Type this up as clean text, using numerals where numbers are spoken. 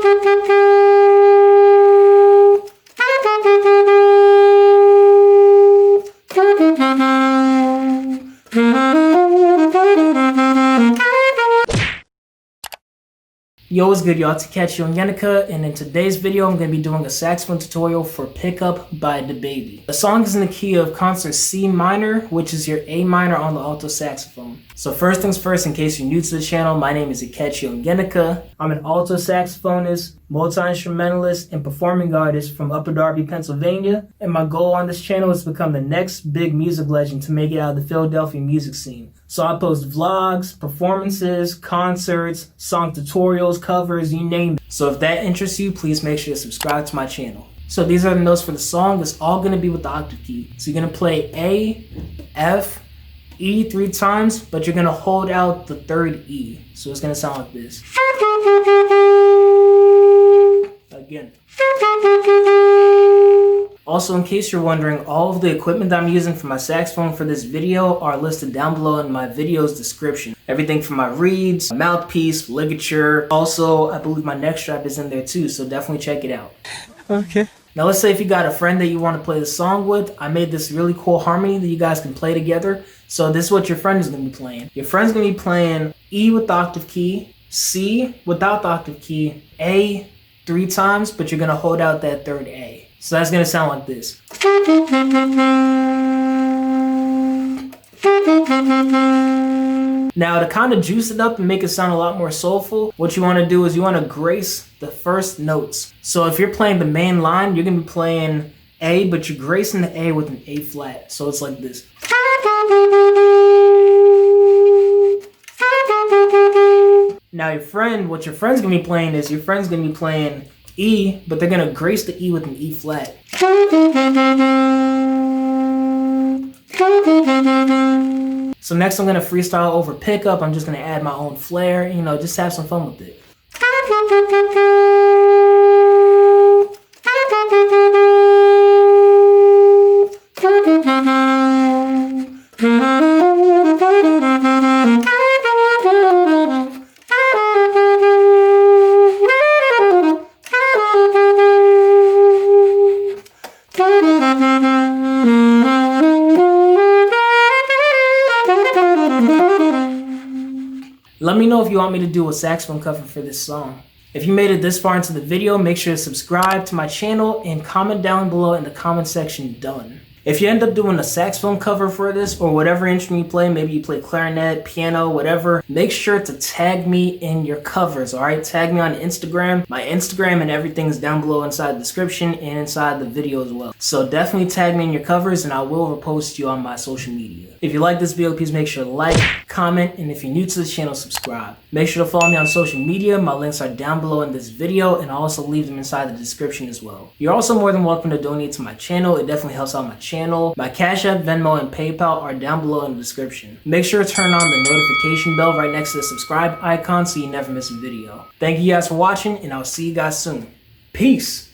Yo, what's good, y'all? It's Ikechi Onyenaka, and in today's video, I'm going to be doing a saxophone tutorial for Pickup by DaBaby. The song is in the key of concert C minor, which is your A minor on the alto saxophone. So first things first, in case you're new to the channel, my name is Ikechi Onyenaka. I'm an alto saxophonist, multi-instrumentalist, and performing artist from Upper Darby, Pennsylvania. And my goal on this channel is to become the next big music legend to make it out of the Philadelphia music scene. So I post vlogs, performances, concerts, song tutorials, covers, you name it. So if that interests you, please make sure to subscribe to my channel. So these are the notes for the song. It's all going to be with the octave key. So you're going to play A, F, E 3 times, but you're going to hold out the third E. So it's going to sound like this. Again. Also, in case you're wondering, all of the equipment that I'm using for my saxophone for this video are listed down below in my video's description. Everything from my reeds, mouthpiece, ligature. Also, I believe my neck strap is in there too, so definitely check it out. Okay. Now let's say if you got a friend that you want to play the song with, I made this really cool harmony that you guys can play together. So this is what your friend is going to be playing. Your friend's going to be playing E with the octave key, C without the octave key, A 3 times, but you're going to hold out that third A. So that's going to sound like this. Now to kind of juice it up and make it sound a lot more soulful, what you want to do is you want to grace the first notes. So if you're playing the main line, you're going to be playing A, but you're gracing the A with an A flat. So it's like this. Now what your friend's going to be playing is your friend's going to be playing E, but they're going to grace the E with an E flat. So next I'm going to freestyle over pickup. I'm just going to add my own flair, just have some fun with it. Let me know if you want me to do a saxophone cover for this song. If you made it this far into the video, make sure to subscribe to my channel and comment down below in the comment section done. If you end up doing a saxophone cover for this or whatever instrument you play, maybe you play clarinet, piano, whatever, make sure to tag me in your covers, alright? Tag me on Instagram. My Instagram and everything is down below inside the description and inside the video as well. So definitely tag me in your covers and I will repost you on my social media. If you like this video, please make sure to like, comment, and if you're new to the channel, subscribe. Make sure to follow me on social media. My links are down below in this video and I'll also leave them inside the description as well. You're also more than welcome to donate to my channel. It definitely helps out my channel. My Cash App, Venmo, and PayPal are down below in the description. Make sure to turn on the notification bell right next to the subscribe icon so you never miss a video. Thank you guys for watching and I'll see you guys soon. Peace!